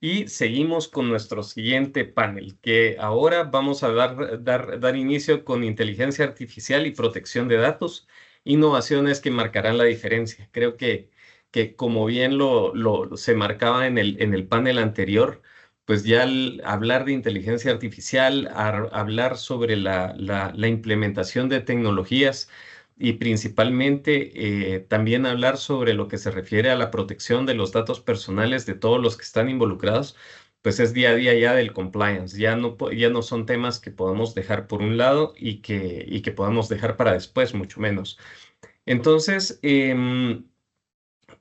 Y seguimos con nuestro siguiente panel, que ahora vamos a dar inicio con inteligencia artificial y protección de datos, innovaciones que marcarán la diferencia. Creo que como bien se marcaba en el panel anterior, pues ya al hablar de inteligencia artificial, hablar sobre la implementación de tecnologías y principalmente también hablar sobre lo que se refiere a la protección de los datos personales de todos los que están involucrados, pues es día a día ya del compliance. Ya no son temas que podamos dejar por un lado y que podamos dejar para después, mucho menos. Entonces,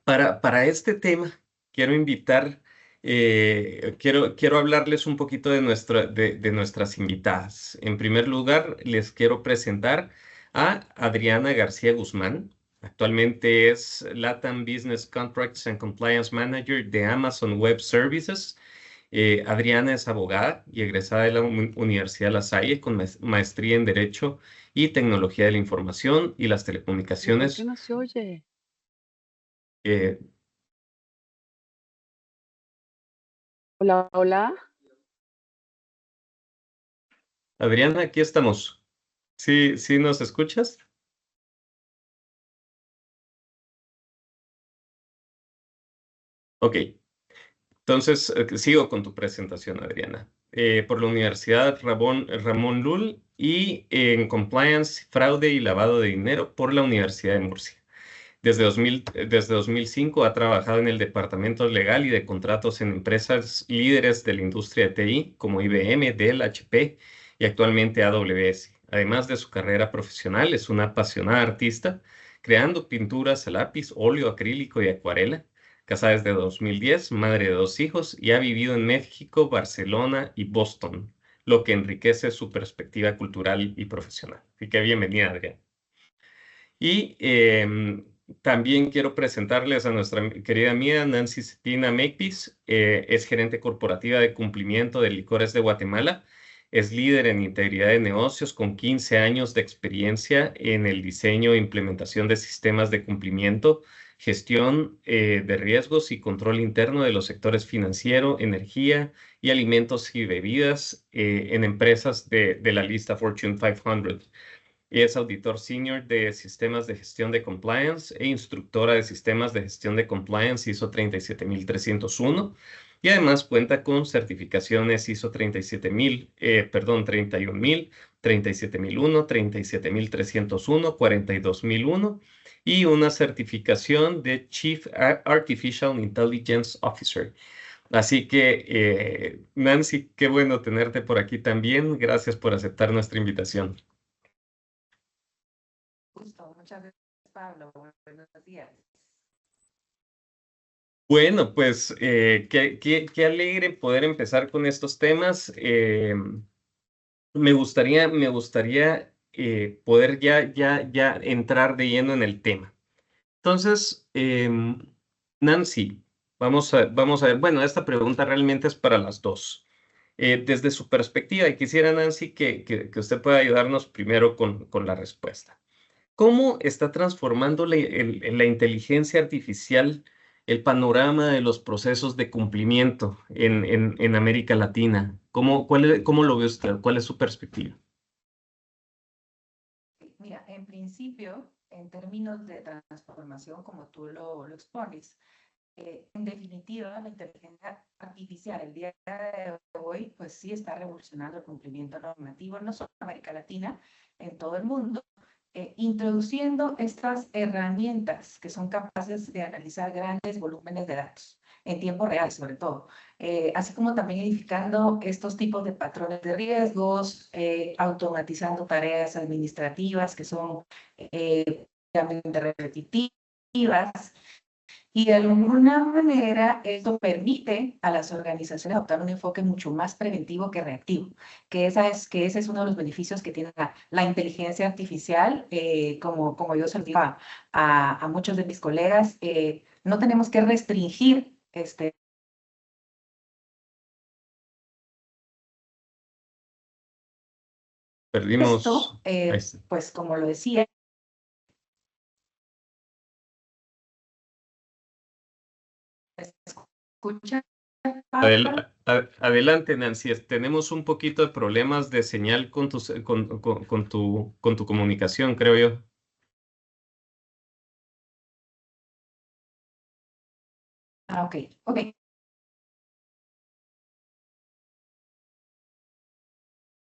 para este tema, quiero invitar, quiero hablarles un poquito de nuestras invitadas. En primer lugar, les quiero presentar a Adriana García Guzmán. Actualmente es LATAM Business Contracts and Compliance Manager de Amazon Web Services. Adriana es abogada y egresada de la Universidad La Salle con maestría en Derecho y Tecnología de la Información y las ¿Y por qué Telecomunicaciones. no se oye? Eh, Hola, hola. Adriana, aquí estamos. Sí, sí, ¿nos escuchas? Ok, entonces sigo con tu presentación, Adriana. Por la Universidad Ramón Llull y en Compliance, Fraude y Lavado de Dinero por la Universidad de Murcia. Desde 2005 ha trabajado en el Departamento Legal y de Contratos en empresas líderes de la industria de TI como IBM, Dell, HP y actualmente AWS. Además de su carrera profesional, es una apasionada artista, creando pinturas a lápiz, óleo, acrílico y acuarela. Casada desde 2010, madre de 2 hijos y ha vivido en México, Barcelona y Boston, lo que enriquece su perspectiva cultural y profesional. Así que bienvenida, Adriana. Y también quiero presentarles a nuestra querida amiga Nancy Cetina Makepeace. Es gerente corporativa de cumplimiento de licores de Guatemala. Es líder en integridad de negocios con 15 años de experiencia en el diseño e implementación de sistemas de cumplimiento, gestión de riesgos y control interno de los sectores financiero, energía y alimentos y bebidas en empresas de la lista Fortune 500. Es auditor senior de sistemas de gestión de compliance e instructora de sistemas de gestión de compliance ISO 37301 y además cuenta con certificaciones ISO 31000, 31001, 37301, 42001 y una certificación de Chief Artificial Intelligence Officer. Así que, Nancy, qué bueno tenerte por aquí también. Gracias por aceptar nuestra invitación. Gusto, muchas gracias, Pablo. Buenos días. Bueno, pues qué alegre poder empezar con estos temas. Me gustaría poder ya entrar de lleno en el tema. Entonces, Nancy, vamos a ver. Bueno, esta pregunta realmente es para las dos. Desde su perspectiva, y quisiera, Nancy, que usted pueda ayudarnos primero con la respuesta. ¿Cómo está transformando la inteligencia artificial el panorama de los procesos de cumplimiento en América Latina? ¿Cómo lo ve usted? ¿Cuál es su perspectiva? Mira, en principio, en términos de transformación, como tú lo expones, en definitiva, la inteligencia artificial el día de hoy, pues sí está revolucionando el cumplimiento normativo, no solo en América Latina, en todo el mundo, introduciendo estas herramientas que son capaces de analizar grandes volúmenes de datos en tiempo real, sobre todo, así como también edificando estos tipos de patrones de riesgos, automatizando tareas administrativas que son realmente repetitivas, y de alguna manera esto permite a las organizaciones adoptar un enfoque mucho más preventivo que reactivo, que ese es uno de los beneficios que tiene la inteligencia artificial, como yo se lo digo a muchos de mis colegas, no tenemos que restringir esto, Perdimos. Ahí está. pues como lo decía, escucha. Adelante, Nancy. Tenemos un poquito de problemas de señal con con tu comunicación, creo yo. Ok, ok.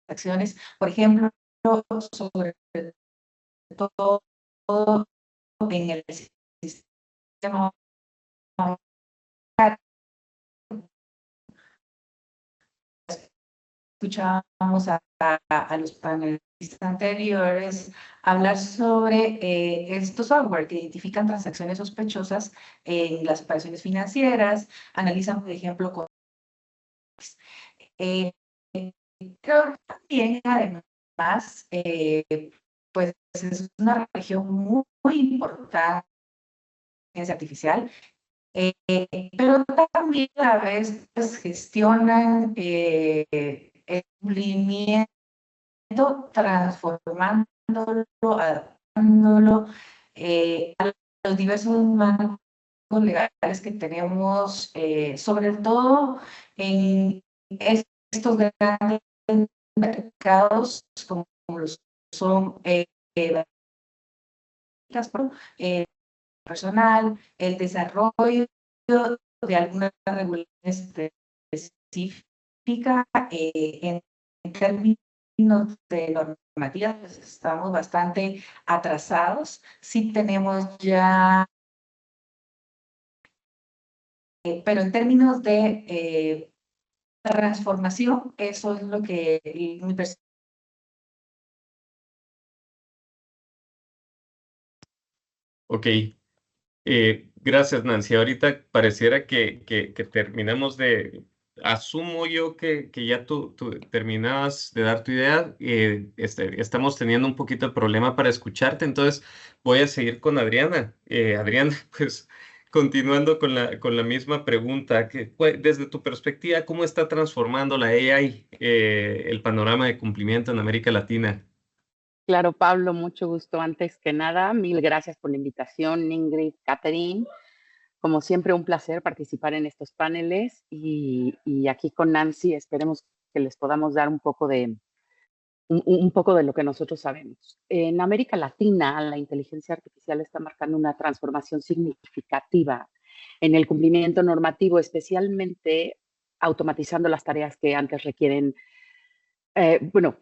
Acciones, por ejemplo, sobre todo en el sistema, escuchábamos a los panelistas anteriores hablar sobre estos software que identifican transacciones sospechosas en las operaciones financieras, analizan, por ejemplo, eh, creo que también, además, pues es una región muy importante en ciencia artificial, pero también a veces gestionan el cumplimiento, transformándolo, adaptándolo a los diversos marcos legales que tenemos, sobre todo en estos grandes mercados como los son eh, personal, el desarrollo de alguna regulación específica en términos de normativas, pues estamos bastante atrasados. Sí tenemos ya, pero en términos de transformación, eso es lo que mi perspectiva. Ok. Gracias, Nancy. Ahorita pareciera que terminamos de... Asumo yo que ya tú terminabas de dar tu idea. Estamos teniendo un poquito de problema para escucharte, entonces voy a seguir con Adriana. Adriana, pues continuando con con la misma pregunta, desde tu perspectiva, ¿cómo está transformando la AI el panorama de cumplimiento en América Latina? Claro, Pablo, mucho gusto. Antes que nada, mil gracias por la invitación, Ingrid, Catherine. Como siempre, un placer participar en estos paneles y aquí con Nancy esperemos que les podamos dar un poco de lo que nosotros sabemos. En América Latina, la inteligencia artificial está marcando una transformación significativa en el cumplimiento normativo, especialmente automatizando las tareas que antes requieren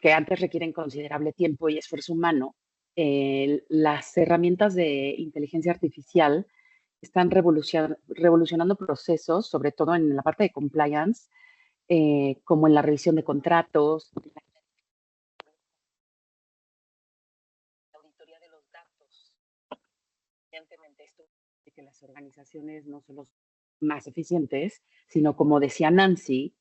que antes requieren considerable tiempo y esfuerzo humano. Las herramientas de inteligencia artificial están revolucionando procesos, sobre todo en la parte de compliance, como en la revisión de contratos, la auditoría de los datos. Evidentemente, esto de que las organizaciones no son los más eficientes, sino como decía Nancy,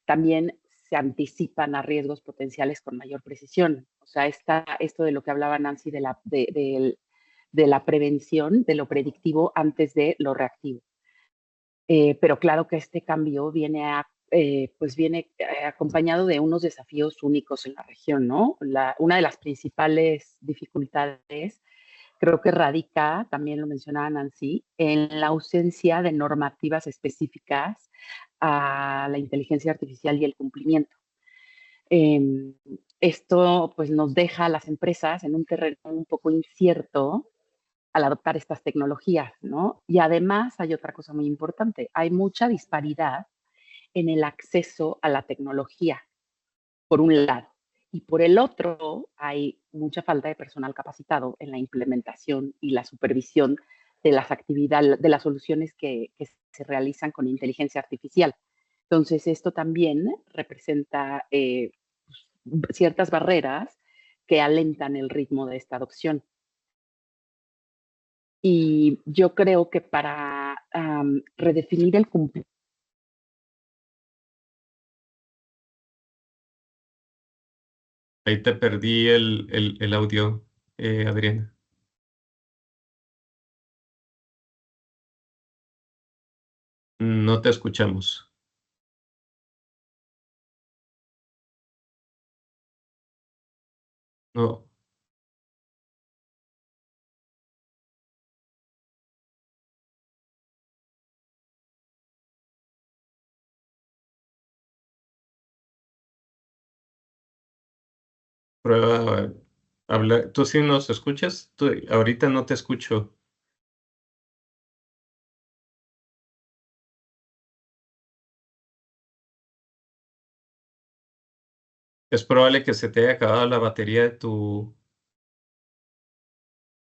también se anticipan a riesgos potenciales con mayor precisión. O sea, esto de lo que hablaba Nancy de la prevención, de lo predictivo antes de lo reactivo. Pero claro que este cambio viene acompañado de unos desafíos únicos en la región, ¿no? Una de las principales dificultades creo que radica, también lo mencionaba Nancy, en la ausencia de normativas específicas a la inteligencia artificial y el cumplimiento. Eh, Esto pues nos deja a las empresas en un terreno un poco incierto al adoptar estas tecnologías, ¿no? Y además hay otra cosa muy importante, hay mucha disparidad en el acceso a la tecnología, por un lado. Y por el otro, hay mucha falta de personal capacitado en la implementación y la supervisión de las actividades, de las soluciones que se realizan con inteligencia artificial. Entonces, esto también representa ciertas barreras que alentan el ritmo de esta adopción. Y yo creo que para redefinir el cumplimiento. Ahí te perdí el audio, Adriana. No te escuchamos. No. Prueba hablar. ¿Tú sí nos escuchas? Ahorita no te escucho. Es probable que se te haya acabado la batería de tu...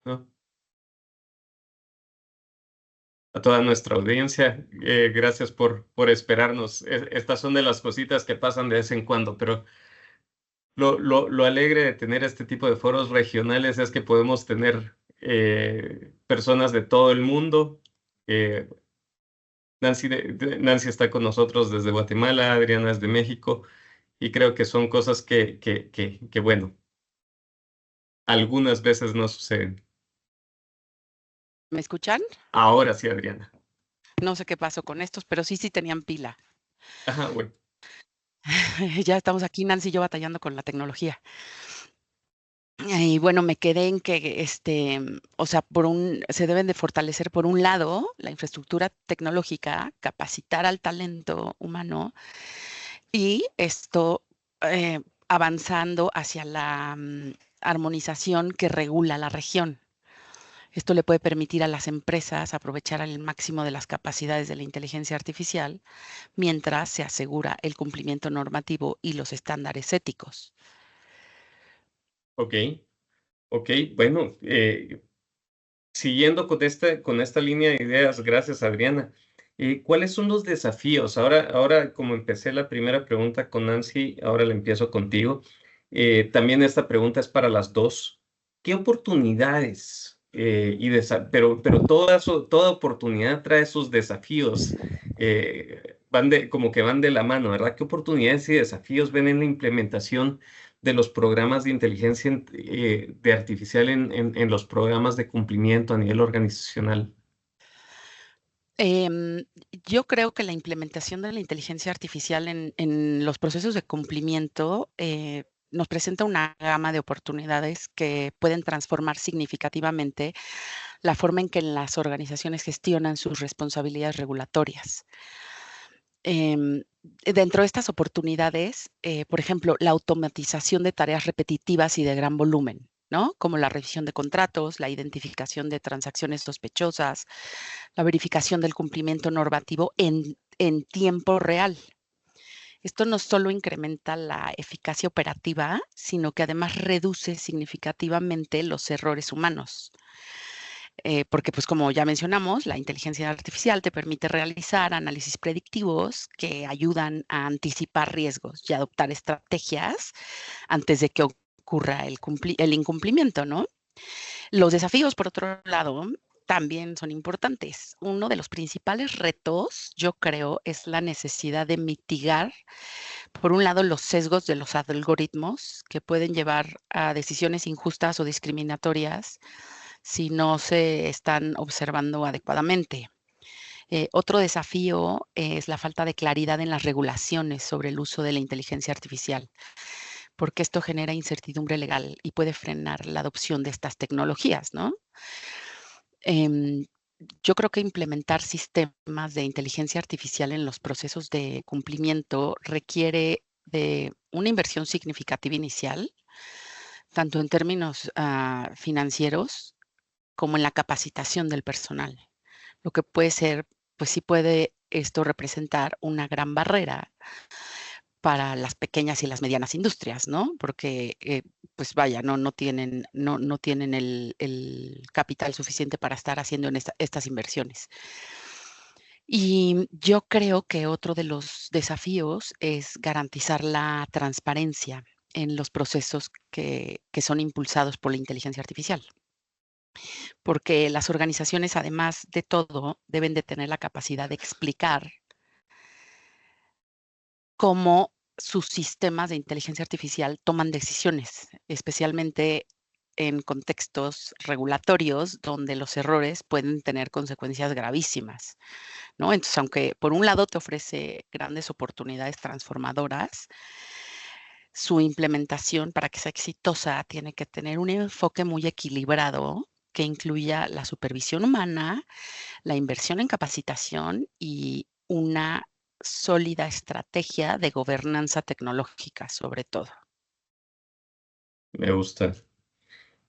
¿no? A toda nuestra audiencia, gracias por esperarnos. Estas son de las cositas que pasan de vez en cuando, pero lo alegre de tener este tipo de foros regionales es que podemos tener personas de todo el mundo. Eh, Nancy está con nosotros desde Guatemala, Adriana es de México, y creo que son cosas que bueno, algunas veces no suceden. ¿Me escuchan? Ahora sí, Adriana. No sé qué pasó con estos, pero sí tenían pila. Ajá, bueno. Ya estamos aquí, Nancy y yo, batallando con la tecnología. Y bueno, me quedé en que, o sea, se deben de fortalecer, por un lado, la infraestructura tecnológica, capacitar al talento humano y esto avanzando hacia la armonización que regula la región. Esto le puede permitir a las empresas aprovechar al máximo de las capacidades de la inteligencia artificial mientras se asegura el cumplimiento normativo y los estándares éticos. Ok, ok, bueno, siguiendo con esta línea de ideas, gracias Adriana. ¿Cuáles son los desafíos? Ahora, como empecé la primera pregunta con Nancy, ahora la empiezo contigo. También esta pregunta es para las dos. ¿Qué oportunidades? Pero toda oportunidad trae sus desafíos. Como que van de la mano, ¿verdad? ¿Qué oportunidades y desafíos ven en la implementación de los programas de inteligencia de artificial en los programas de cumplimiento a nivel organizacional? Yo creo que la implementación de la inteligencia artificial en los procesos de cumplimiento nos presenta una gama de oportunidades que pueden transformar significativamente la forma en que las organizaciones gestionan sus responsabilidades regulatorias. Dentro de estas oportunidades, por ejemplo, la automatización de tareas repetitivas y de gran volumen, ¿no? Como la revisión de contratos, la identificación de transacciones sospechosas, la verificación del cumplimiento normativo en tiempo real. Esto no solo incrementa la eficacia operativa, sino que además reduce significativamente los errores humanos. Porque, pues, como ya mencionamos, la inteligencia artificial te permite realizar análisis predictivos que ayudan a anticipar riesgos y adoptar estrategias antes de que ocurra el incumplimiento, ¿no? Los desafíos, por otro lado, también son importantes. Uno de los principales retos, yo creo, es la necesidad de mitigar, por un lado, los sesgos de los algoritmos que pueden llevar a decisiones injustas o discriminatorias si no se están observando adecuadamente. Otro desafío es la falta de claridad en las regulaciones sobre el uso de la inteligencia artificial, porque esto genera incertidumbre legal y puede frenar la adopción de estas tecnologías, ¿no? Em, yo creo que implementar sistemas de inteligencia artificial en los procesos de cumplimiento requiere de una inversión significativa inicial, tanto en términos financieros como en la capacitación del personal. Lo que puede ser, pues sí puede esto representar una gran barrera para las pequeñas y las medianas industrias, ¿no? Porque, pues vaya, no tienen el capital suficiente para estar haciendo estas inversiones. Y yo creo que otro de los desafíos es garantizar la transparencia en los procesos que son impulsados por la inteligencia artificial. Porque las organizaciones, además de todo, deben de tener la capacidad de explicar cómo sus sistemas de inteligencia artificial toman decisiones, especialmente en contextos regulatorios donde los errores pueden tener consecuencias gravísimas, ¿no? Entonces, aunque por un lado te ofrece grandes oportunidades transformadoras, su implementación para que sea exitosa tiene que tener un enfoque muy equilibrado que incluya la supervisión humana, la inversión en capacitación y una sólida estrategia de gobernanza tecnológica, sobre todo. Me gusta.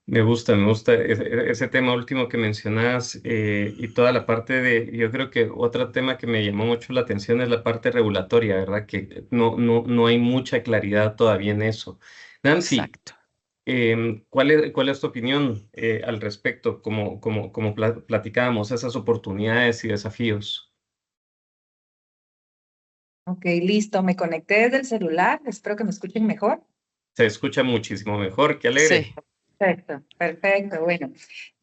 Me gusta ese tema último que mencionas y toda la parte yo creo que otro tema que me llamó mucho la atención es la parte regulatoria, ¿verdad? Que no hay mucha claridad todavía en eso. Nancy, Exacto. ¿cuál es tu opinión al respecto, como platicábamos, esas oportunidades y desafíos? Ok, listo. Me conecté desde el celular. Espero que me escuchen mejor. Se escucha muchísimo mejor, qué Sí. alegre. Perfecto, perfecto.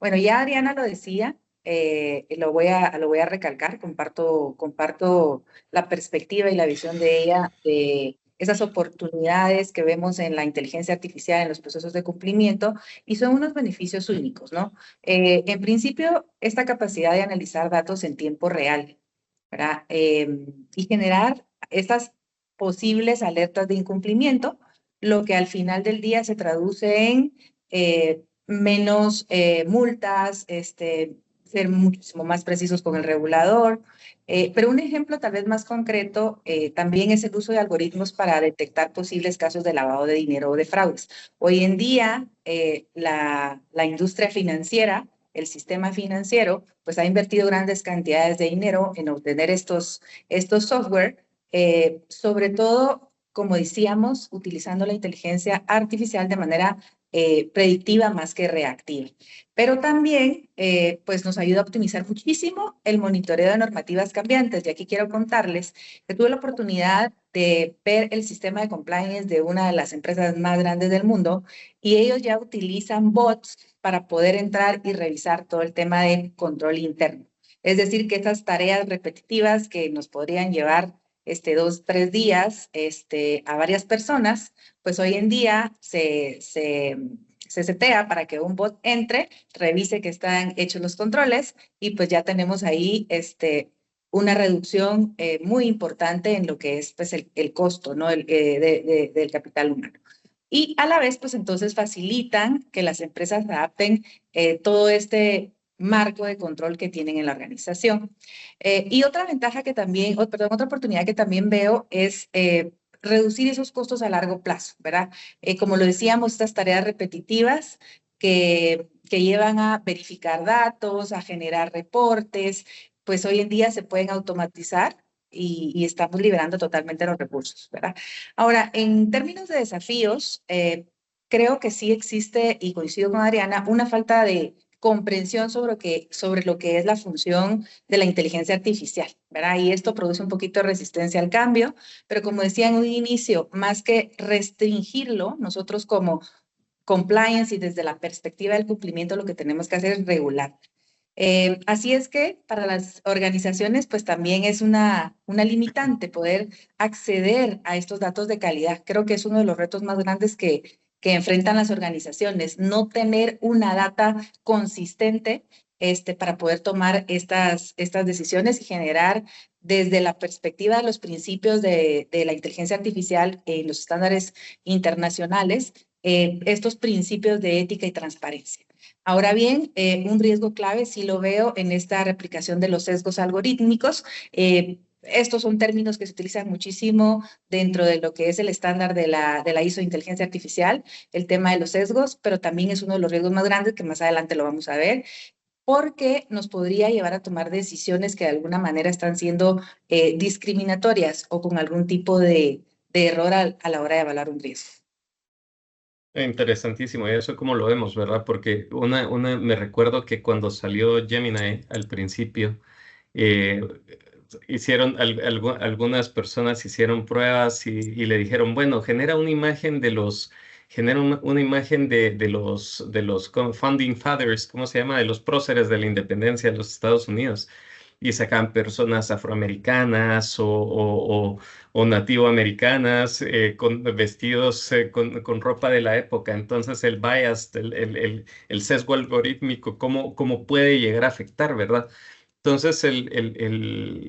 Bueno, ya Adriana lo decía, lo voy a recalcar, comparto la perspectiva y la visión de ella de esas oportunidades que vemos en la inteligencia artificial en los procesos de cumplimiento y son unos beneficios únicos, ¿no? En principio, esta capacidad de analizar datos en tiempo real, ¿verdad? Y generar estas posibles alertas de incumplimiento, lo que al final del día se traduce en menos multas, ser muchísimo más precisos con el regulador. Pero un ejemplo tal vez más concreto también es el uso de algoritmos para detectar posibles casos de lavado de dinero o de fraudes. Hoy en día, la industria financiera, el sistema financiero, pues ha invertido grandes cantidades de dinero en obtener estos software, sobre todo, como decíamos, utilizando la inteligencia artificial de manera predictiva más que reactiva. Pero también, pues nos ayuda a optimizar muchísimo el monitoreo de normativas cambiantes. Y aquí quiero contarles que tuve la oportunidad de ver el sistema de compliance de una de las empresas más grandes del mundo y ellos ya utilizan bots para poder entrar y revisar todo el tema de control interno. Es decir, que estas tareas repetitivas que nos podrían llevar 2, 3 días a varias personas, pues hoy en día se setea para que un bot entre, revise que están hechos los controles y pues ya tenemos ahí una reducción muy importante en lo que es pues, el costo, ¿no? Del capital humano. Y a la vez, pues entonces facilitan que las empresas adapten todo este marco de control que tienen en la organización. Y otra ventaja que también, perdón, otra oportunidad que también veo es reducir esos costos a largo plazo, ¿verdad? Como lo decíamos, estas tareas repetitivas que llevan a verificar datos, a generar reportes, pues hoy en día se pueden automatizar y estamos liberando totalmente los recursos, ¿verdad? Ahora, en términos de desafíos, creo que sí existe, y coincido con Adriana, una falta de comprensión sobre lo que es la función de la inteligencia artificial, ¿verdad? Y esto produce un poquito de resistencia al cambio, pero como decía en un inicio, más que restringirlo, nosotros como compliance y desde la perspectiva del cumplimiento, lo que tenemos que hacer es regular. Así es que para las organizaciones, pues también es una limitante poder acceder a estos datos de calidad. Creo que es uno de los retos más grandes que enfrentan las organizaciones, no tener una data consistente para poder tomar estas decisiones y generar desde la perspectiva de los principios de la inteligencia artificial en los estándares internacionales, estos principios de ética y transparencia. Ahora bien, un riesgo clave sí lo veo en esta replicación de los sesgos algorítmicos. Estos son términos que se utilizan muchísimo dentro de lo que es el estándar de la ISO de inteligencia artificial, el tema de los sesgos, pero también es uno de los riesgos más grandes que más adelante lo vamos a ver, porque nos podría llevar a tomar decisiones que de alguna manera están siendo discriminatorias o con algún tipo de error a la hora de evaluar un riesgo. Interesantísimo, y eso como lo vemos, ¿verdad? Porque me recuerdo que cuando salió Gemini al principio, eh, algunas personas hicieron pruebas y le dijeron, bueno, genera una imagen de los Founding Fathers, ¿cómo se llama? De los próceres de la independencia de los Estados Unidos. Y sacan personas afroamericanas o nativoamericanas con vestidos con ropa de la época. Entonces el bias, el sesgo algorítmico, cómo puede llegar a afectar, ¿verdad? Entonces,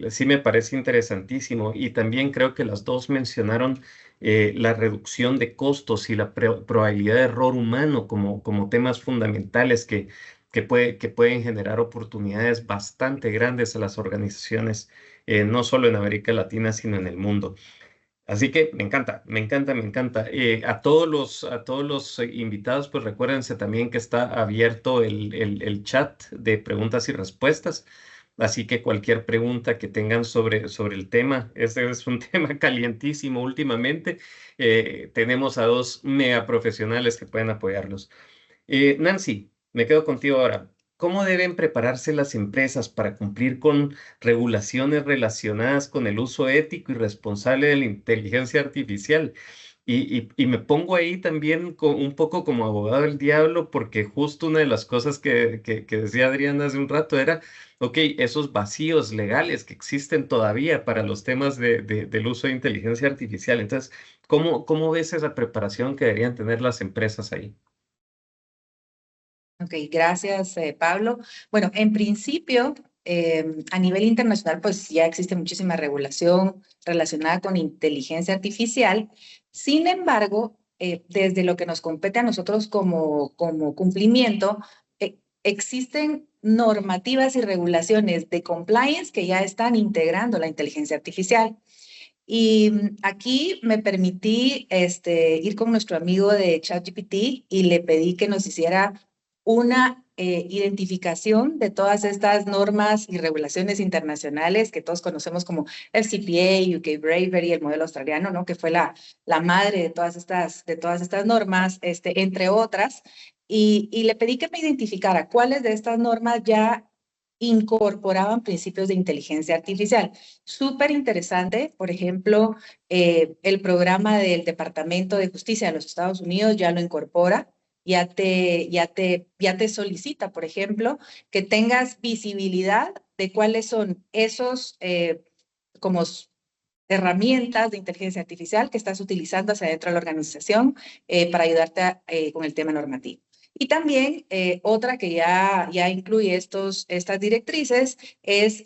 sí me parece interesantísimo y también creo que las dos mencionaron la reducción de costos y la probabilidad de error humano como temas fundamentales que pueden generar oportunidades bastante grandes a las organizaciones, no solo en América Latina, sino en el mundo. Así que me encanta, me encanta, me encanta. A todos los invitados, pues recuérdense también que está abierto el chat de preguntas y respuestas. Así que cualquier pregunta que tengan sobre el tema, este es un tema calientísimo últimamente. Tenemos a dos mega profesionales que pueden apoyarlos. Nancy, me quedo contigo ahora. ¿Cómo deben prepararse las empresas para cumplir con regulaciones relacionadas con el uso ético y responsable de la inteligencia artificial? Y me pongo ahí también un poco como abogado del diablo, porque justo una de las cosas que decía Adriana hace un rato era, ok, esos vacíos legales que existen todavía para los temas del uso de inteligencia artificial. Entonces, ¿cómo ves esa preparación que deberían tener las empresas ahí? Ok, gracias, Pablo. Bueno, en principio, a nivel internacional, pues ya existe muchísima regulación relacionada con inteligencia artificial. Sin embargo, desde lo que nos compete a nosotros como cumplimiento, existen normativas y regulaciones de compliance que ya están integrando la inteligencia artificial. Y aquí me permití ir con nuestro amigo de ChatGPT y le pedí que nos hiciera una identificación de todas estas normas y regulaciones internacionales que todos conocemos como FCPA, UK Bravery, el modelo australiano, ¿no? Que fue la madre de todas estas normas, entre otras. Y le pedí que me identificara cuáles de estas normas ya incorporaban principios de inteligencia artificial. Súper interesante, por ejemplo, el programa del Departamento de Justicia de los Estados Unidos ya lo incorpora, ya te solicita, por ejemplo, que tengas visibilidad de cuáles son esos como herramientas de inteligencia artificial que estás utilizando hacia dentro de la organización para ayudarte con el tema normativo. Y también otra que ya incluye estas directrices es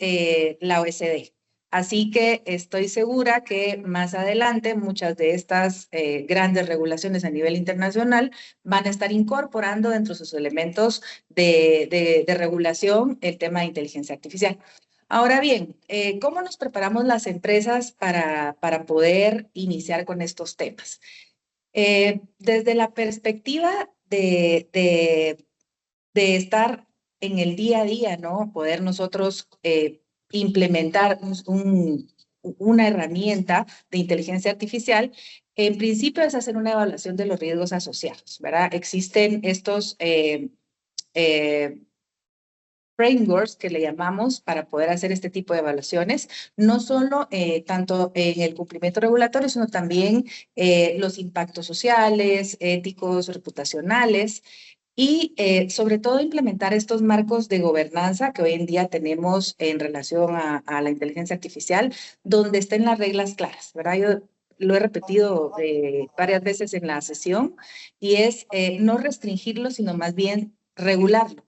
la OSD. Así que estoy segura que más adelante muchas de estas grandes regulaciones a nivel internacional van a estar incorporando dentro de sus elementos de regulación el tema de inteligencia artificial. Ahora bien, ¿cómo nos preparamos las empresas para poder iniciar con estos temas? Desde la perspectiva de estar en el día a día, ¿no? Poder nosotros implementar una herramienta de inteligencia artificial, en principio es hacer una evaluación de los riesgos asociados, ¿verdad? Existen estos frameworks que le llamamos para poder hacer este tipo de evaluaciones, no solo tanto en el cumplimiento regulatorio, sino también los impactos sociales, éticos, reputacionales y sobre todo implementar estos marcos de gobernanza que hoy en día tenemos en relación a la inteligencia artificial, donde estén las reglas claras, ¿verdad? Yo lo he repetido varias veces en la sesión y es no restringirlo, sino más bien regularlo.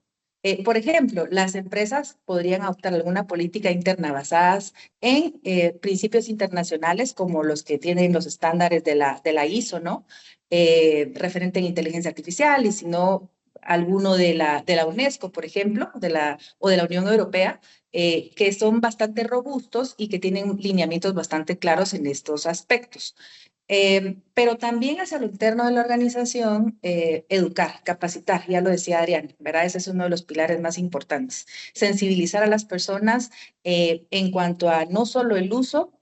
Por ejemplo, las empresas podrían adoptar alguna política interna basadas en principios internacionales como los que tienen los estándares de la ISO, ¿no? Referente en inteligencia artificial y si no, alguno de la UNESCO, por ejemplo, o de la Unión Europea, que son bastante robustos y que tienen lineamientos bastante claros en estos aspectos. Pero también hacia lo interno de la organización, educar, capacitar, ya lo decía Adrián, ¿verdad? Ese es uno de los pilares más importantes. Sensibilizar a las personas en cuanto a no solo el uso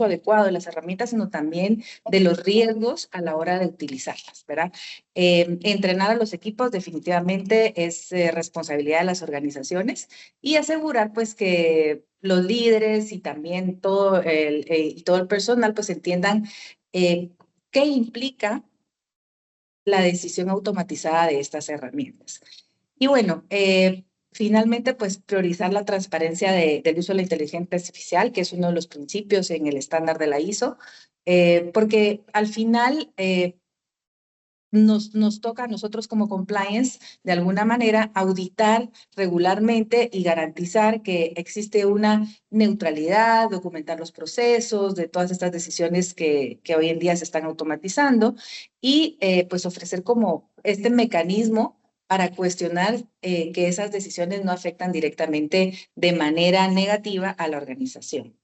adecuado de las herramientas, sino también de los riesgos a la hora de utilizarlas, ¿verdad? Entrenar a los equipos definitivamente es responsabilidad de las organizaciones y asegurar pues que los líderes y también todo el personal pues entiendan qué implica la decisión automatizada de estas herramientas. Y bueno, finalmente, pues priorizar la transparencia del uso de la inteligencia artificial, que es uno de los principios en el estándar de la ISO, porque al final nos toca a nosotros como compliance, de alguna manera, auditar regularmente y garantizar que existe una neutralidad, documentar los procesos de todas estas decisiones que hoy en día se están automatizando y pues ofrecer como este mecanismo para cuestionar que esas decisiones no afectan directamente de manera negativa a la organización.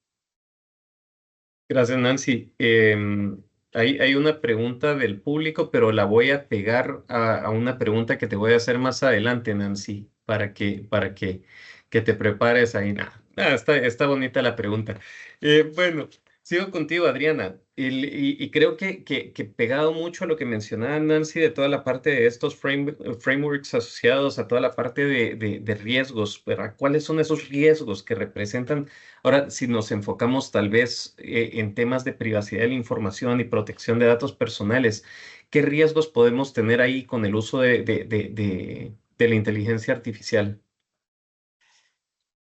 Gracias, Nancy. Hay una pregunta del público, pero la voy a pegar a una pregunta que te voy a hacer más adelante, Nancy, que te prepares ahí. Está bonita la pregunta. Bueno, sigo contigo, Adriana. Y creo que pegado mucho a lo que mencionaba Nancy de toda la parte de estos frameworks asociados a toda la parte de riesgos, ¿verdad? ¿Cuáles son esos riesgos que representan? Ahora, si nos enfocamos tal vez en temas de privacidad de la información y protección de datos personales, ¿qué riesgos podemos tener ahí con el uso de la inteligencia artificial?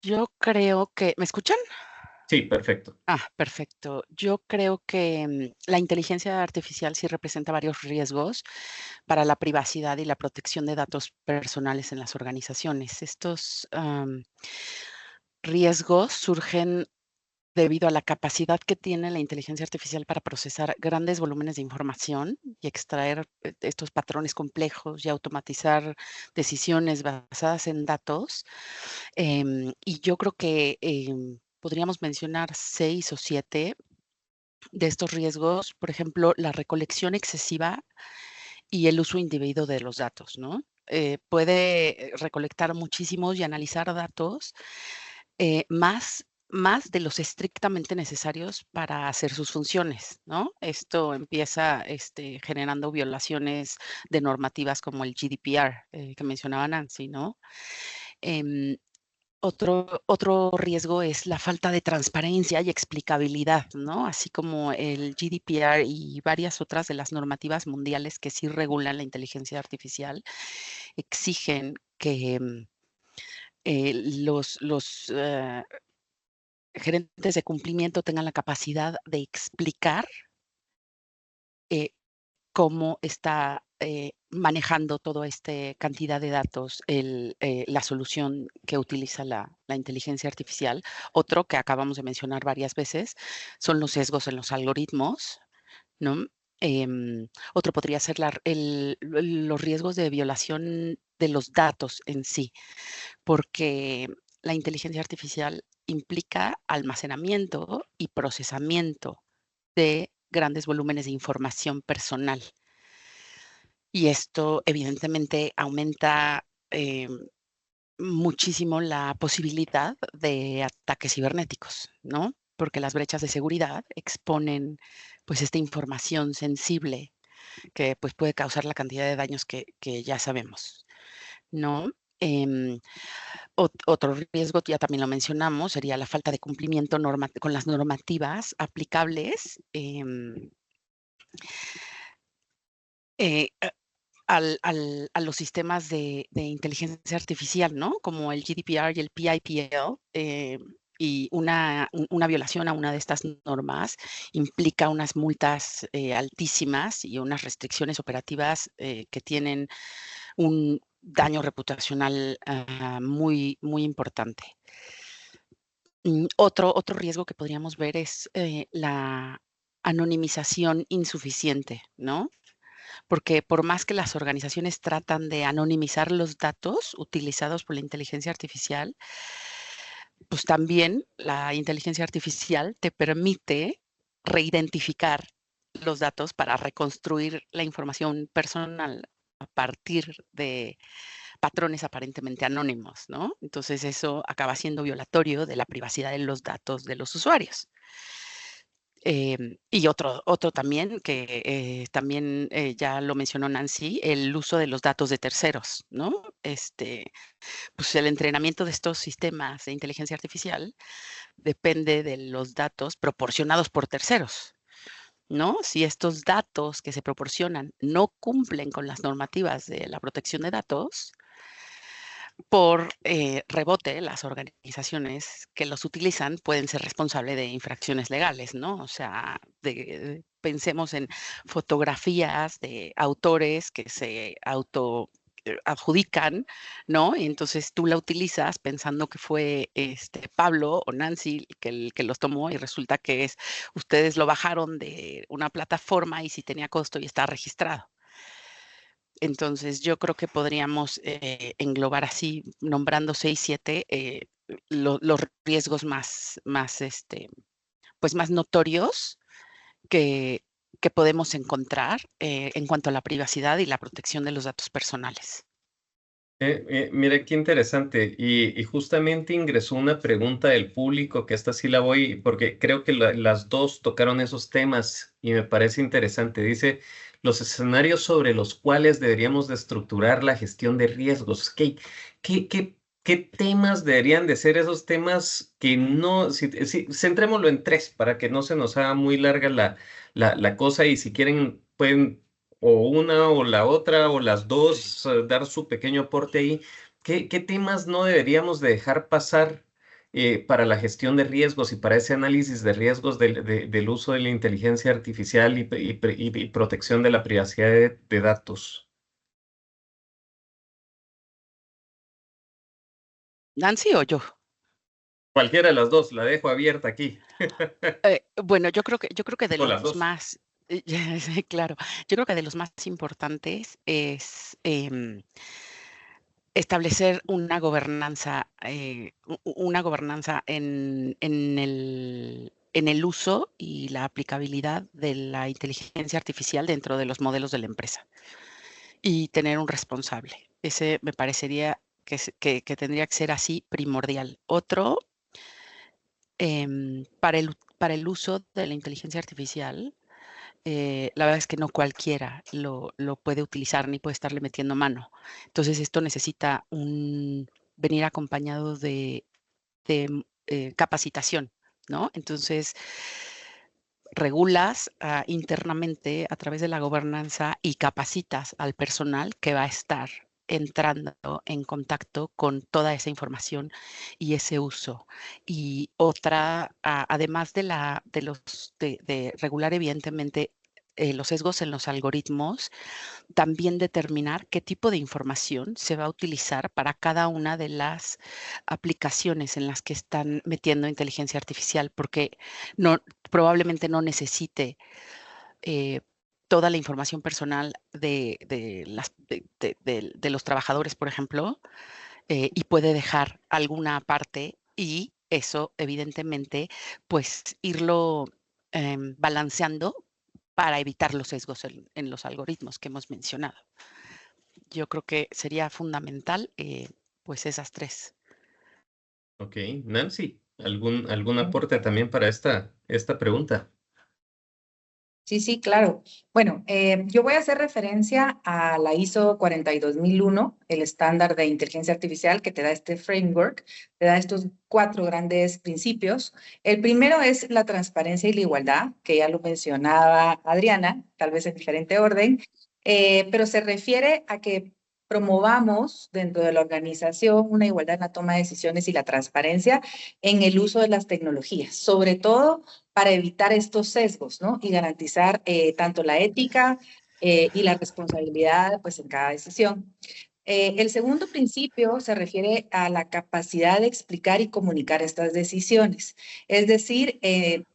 Yo creo que, ¿me escuchan? Sí, perfecto. Perfecto. Yo creo que la inteligencia artificial sí representa varios riesgos para la privacidad y la protección de datos personales en las organizaciones. Estos riesgos surgen debido a la capacidad que tiene la inteligencia artificial para procesar grandes volúmenes de información y extraer estos patrones complejos y automatizar decisiones basadas en datos. Y yo creo que podríamos mencionar 6 o 7 de estos riesgos, por ejemplo, la recolección excesiva y el uso indebido de los datos, ¿no? Puede recolectar muchísimos y analizar datos más de los estrictamente necesarios para hacer sus funciones, ¿no? Esto empieza generando violaciones de normativas como el GDPR que mencionaba Nancy, ¿no? Em, otro riesgo es la falta de transparencia y explicabilidad, ¿no? Así como el GDPR y varias otras de las normativas mundiales que sí regulan la inteligencia artificial, exigen que los gerentes de cumplimiento tengan la capacidad de explicar eh, cómo está manejando toda esta cantidad de datos la solución que utiliza la inteligencia artificial. Otro que acabamos de mencionar varias veces son los sesgos en los algoritmos, ¿no? Otro podría ser los riesgos de violación de los datos en sí, porque la inteligencia artificial implica almacenamiento y procesamiento de grandes volúmenes de información personal. Y esto evidentemente aumenta muchísimo la posibilidad de ataques cibernéticos, ¿no? Porque las brechas de seguridad exponen pues esta información sensible que pues puede causar la cantidad de daños que ya sabemos, ¿no? Em, Otro riesgo, ya también lo mencionamos, sería la falta de cumplimiento con las normativas aplicables eh, a los sistemas de inteligencia artificial, ¿no? Como el GDPR y el PIPL. Y una violación a una de estas normas implica unas multas altísimas y unas restricciones operativas que tienen un daño reputacional muy, muy importante. Otro riesgo que podríamos ver es la anonimización insuficiente, ¿no? Porque por más que las organizaciones tratan de anonimizar los datos utilizados por la inteligencia artificial, pues también la inteligencia artificial te permite reidentificar los datos para reconstruir la información personal a partir de patrones aparentemente anónimos, ¿no? Entonces eso acaba siendo violatorio de la privacidad de los datos de los usuarios. Y otro también, que también ya lo mencionó Nancy, el uso de los datos de terceros, ¿no? Pues el entrenamiento de estos sistemas de inteligencia artificial depende de los datos proporcionados por terceros, ¿no? Si estos datos que se proporcionan no cumplen con las normativas de la protección de datos, por rebote, las organizaciones que los utilizan pueden ser responsables de infracciones legales, ¿no? O sea, pensemos en fotografías de autores que se adjudican, ¿no? Y entonces tú la utilizas pensando que fue Pablo o Nancy el que los tomó y resulta que ustedes lo bajaron de una plataforma y sí tenía costo y está registrado. Entonces, yo creo que podríamos englobar así, nombrando 6, 7, los riesgos más pues más notorios que podemos encontrar en cuanto a la privacidad y la protección de los datos personales. Mira qué interesante. Y justamente ingresó una pregunta del público, que esta sí la voy, porque creo que las dos tocaron esos temas y me parece interesante. Dice, los escenarios sobre los cuales deberíamos de estructurar la gestión de riesgos. ¿Qué temas deberían de ser esos temas que no, centrémoslo en tres para que no se nos haga muy larga la cosa y si quieren pueden o una o la otra o las dos, dar su pequeño aporte ahí. ¿Qué temas no deberíamos de dejar pasar para la gestión de riesgos y para ese análisis de riesgos del uso de la inteligencia artificial y protección de la privacidad de datos? ¿Nancy o yo? Cualquiera de las dos, la dejo abierta aquí. Bueno, yo creo que de O las los dos. más, sí, claro, yo creo que de los más importantes es establecer una gobernanza en el uso y la aplicabilidad de la inteligencia artificial dentro de los modelos de la empresa y tener un responsable. Ese me parecería que tendría que ser así primordial. Otro, para el uso de la inteligencia artificial, la verdad es que no cualquiera lo puede utilizar ni puede estarle metiendo mano. Entonces, esto necesita venir acompañado de capacitación, ¿no? Entonces, regulas internamente a través de la gobernanza y capacitas al personal que va a estar entrando en contacto con toda esa información y ese uso. Y otra, además de regular evidentemente los sesgos en los algoritmos, también determinar qué tipo de información se va a utilizar para cada una de las aplicaciones en las que están metiendo inteligencia artificial, porque probablemente no necesite toda la información personal de los trabajadores, por ejemplo, y puede dejar alguna parte y eso, evidentemente, pues irlo balanceando para evitar los sesgos en los algoritmos que hemos mencionado. Yo creo que sería fundamental, pues esas tres. Ok, Nancy, ¿algún aporte también para esta pregunta? Sí, sí, claro. Bueno, yo voy a hacer referencia a la ISO 42001, el estándar de inteligencia artificial que te da este framework, te da estos 4 grandes principios. El primero es la transparencia y la igualdad, que ya lo mencionaba Adriana, tal vez en diferente orden, pero se refiere a que promovamos dentro de la organización una igualdad en la toma de decisiones y la transparencia en el uso de las tecnologías, sobre todo para evitar estos sesgos, ¿no? Y garantizar tanto la ética y la responsabilidad, pues, en cada decisión. El segundo principio se refiere a la capacidad de explicar y comunicar estas decisiones. Es decir,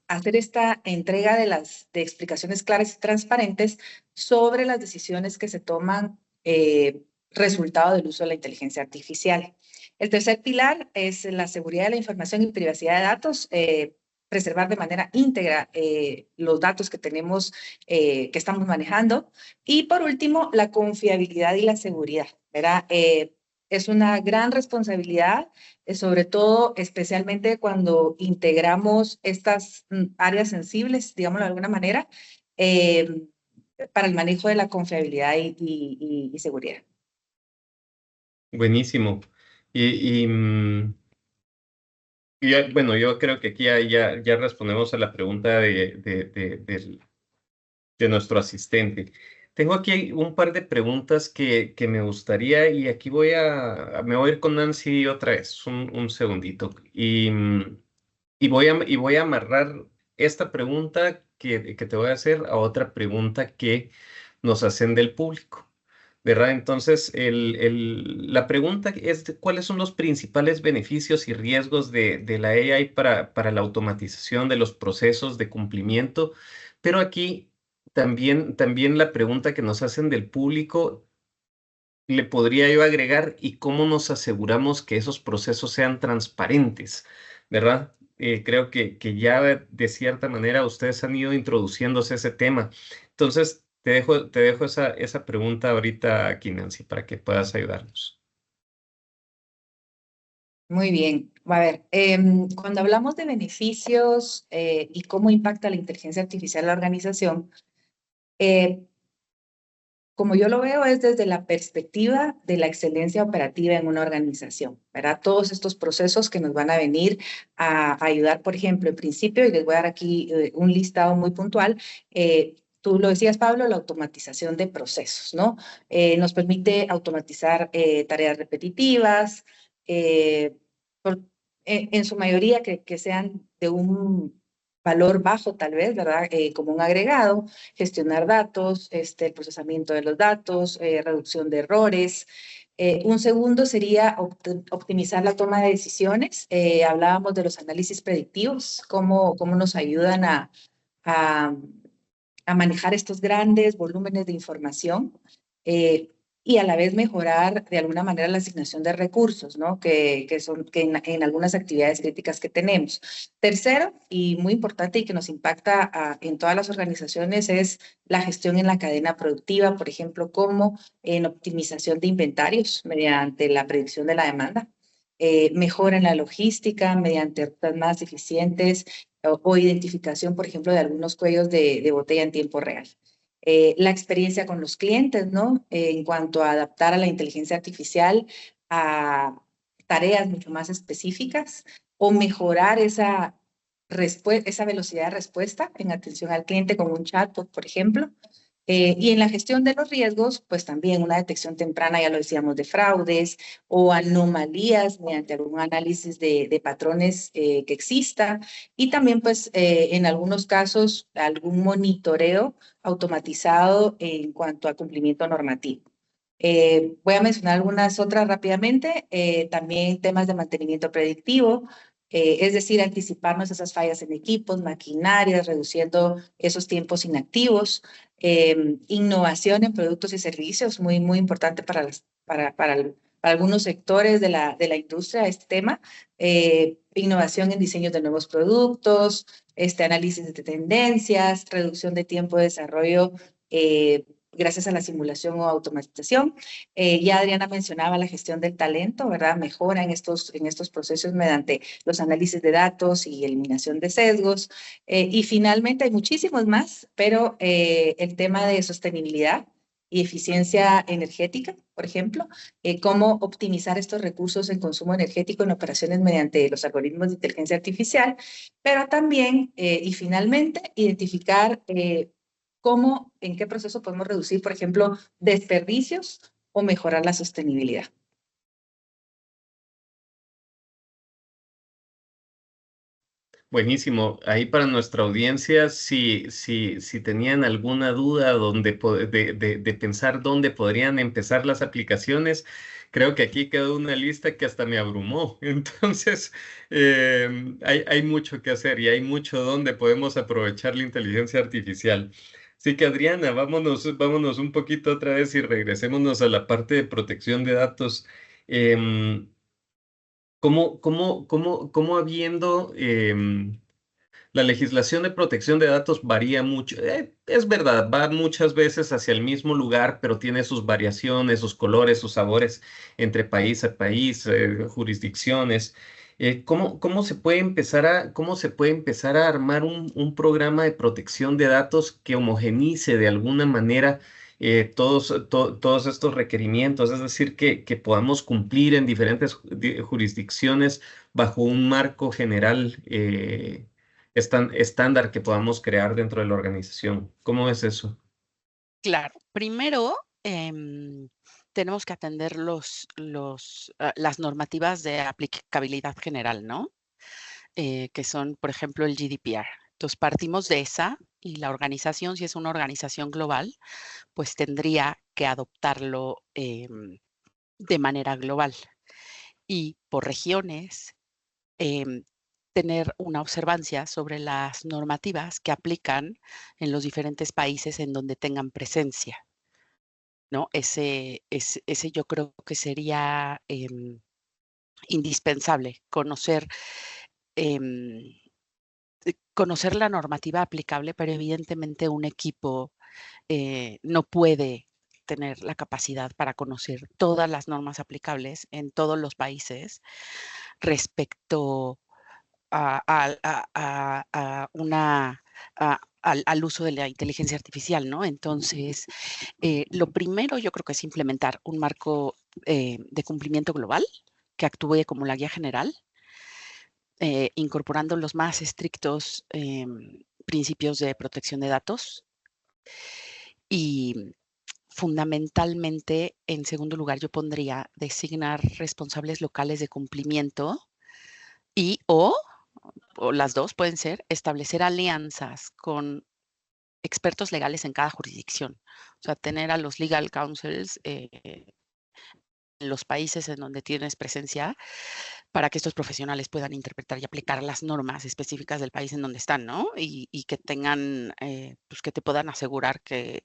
hacer esta entrega de explicaciones claras y transparentes sobre las decisiones que se toman resultado del uso de la inteligencia artificial. El tercer pilar es la seguridad de la información y privacidad de datos, preservar de manera íntegra los datos que tenemos, que estamos manejando. Y por último, la confiabilidad y la seguridad, ¿verdad? Es una gran responsabilidad, sobre todo, especialmente cuando integramos estas áreas sensibles, digámoslo de alguna manera, para el manejo de la confiabilidad y seguridad. Buenísimo. Y, y, mm, bueno, yo creo que aquí ya respondemos a la pregunta de nuestro asistente. Tengo aquí un par de preguntas que me gustaría y aquí me voy a ir con Nancy otra vez, un segundito. Y voy a amarrar esta pregunta que te voy a hacer a otra pregunta que nos hacen del público. ¿Verdad? Entonces, la pregunta es cuáles son los principales beneficios y riesgos de la AI para la automatización de los procesos de cumplimiento. Pero aquí también la pregunta que nos hacen del público, le podría yo agregar, ¿y cómo nos aseguramos que esos procesos sean transparentes? ¿Verdad? creo que ya de cierta manera ustedes han ido introduciéndose a ese tema. Entonces, te dejo esa pregunta ahorita aquí, Nancy, para que puedas ayudarnos. Muy bien. A ver, cuando hablamos de beneficios y cómo impacta la inteligencia artificial en la organización, eh, como yo lo veo, es desde la perspectiva de la excelencia operativa en una organización, ¿verdad? Todos estos procesos que nos van a venir a ayudar, por ejemplo, en principio, y les voy a dar aquí un listado muy puntual, tú lo decías, Pablo, la automatización de procesos, ¿no? Nos permite automatizar tareas repetitivas, eh, por- en su mayoría que sean de un valor bajo tal vez, ¿verdad? Como un agregado, gestionar datos, el procesamiento de los datos, reducción de errores. Un segundo sería optimizar la toma de decisiones. Hablábamos de los análisis predictivos, cómo nos ayudan a, a manejar estos grandes volúmenes de información. Y a la vez mejorar de alguna manera la asignación de recursos, ¿no? Que en algunas actividades críticas que tenemos. Tercero, y muy importante y que nos impacta en todas las organizaciones, es la gestión en la cadena productiva, por ejemplo, como en optimización de inventarios mediante la predicción de la demanda, mejora en la logística mediante rutas más eficientes o identificación, por ejemplo, de algunos cuellos de botella en tiempo real. La experiencia con los clientes, ¿no? En cuanto a adaptar a la inteligencia artificial a tareas mucho más específicas o mejorar esa velocidad de respuesta en atención al cliente con un chatbot, por ejemplo. Y en la gestión de los riesgos, pues también una detección temprana, ya lo decíamos, de fraudes o anomalías mediante algún análisis de patrones que exista. Y también, pues, en algunos casos, algún monitoreo automatizado en cuanto a cumplimiento normativo. Voy a mencionar algunas otras rápidamente. También temas de mantenimiento predictivo, es decir, anticiparnos esas fallas en equipos, maquinarias, reduciendo esos tiempos inactivos. Innovación en productos y servicios, muy importante para algunos sectores de la industria, este tema. Innovación en diseños de nuevos productos, análisis de tendencias, reducción de tiempo de desarrollo gracias a la simulación o automatización. Ya Adriana mencionaba la gestión del talento, ¿verdad? Mejora en estos procesos mediante los análisis de datos y eliminación de sesgos. Y finalmente hay muchísimos más, pero el tema de sostenibilidad y eficiencia energética, por ejemplo, cómo optimizar estos recursos en consumo energético en operaciones mediante los algoritmos de inteligencia artificial, pero también, y finalmente, identificar cómo, en qué proceso podemos reducir, por ejemplo, desperdicios o mejorar la sostenibilidad. Buenísimo. Ahí para nuestra audiencia, si tenían alguna duda de pensar dónde podrían empezar las aplicaciones, creo que aquí quedó una lista que hasta me abrumó. Entonces, hay mucho que hacer y hay mucho donde podemos aprovechar la inteligencia artificial. Así que Adriana, vámonos un poquito otra vez y regresémonos a la parte de protección de datos. Em, ¿Cómo habiendo la legislación de protección de datos varía mucho? Es verdad, va muchas veces hacia el mismo lugar, pero tiene sus variaciones, sus colores, sus sabores entre país a país, jurisdicciones. ¿Cómo se puede empezar a armar un programa de protección de datos que homogenice de alguna manera todos estos requerimientos? Es decir, que podamos cumplir en diferentes jurisdicciones bajo un marco general estándar que podamos crear dentro de la organización. ¿Cómo es eso? Claro, primero tenemos que atender las normativas de aplicabilidad general, ¿no? Que son, por ejemplo, el GDPR. Entonces, partimos de esa y la organización, si es una organización global, pues tendría que adoptarlo de manera global. Y por regiones, em, tener una observancia sobre las normativas que aplican en los diferentes países en donde tengan presencia, ¿no? Ese yo creo que sería indispensable, conocer conocer la normativa aplicable, pero evidentemente un equipo no puede tener la capacidad para conocer todas las normas aplicables en todos los países respecto al uso de la inteligencia artificial, ¿no? Entonces, lo primero yo creo que es implementar un marco de cumplimiento global que actúe como la guía general, incorporando los más estrictos principios de protección de datos y fundamentalmente, en segundo lugar, yo pondría designar responsables locales de cumplimiento o las dos pueden ser, establecer alianzas con expertos legales en cada jurisdicción. O sea, tener a los legal counsels en los países en donde tienes presencia para que estos profesionales puedan interpretar y aplicar las normas específicas del país en donde están, ¿no? Y que tengan, pues que te puedan asegurar que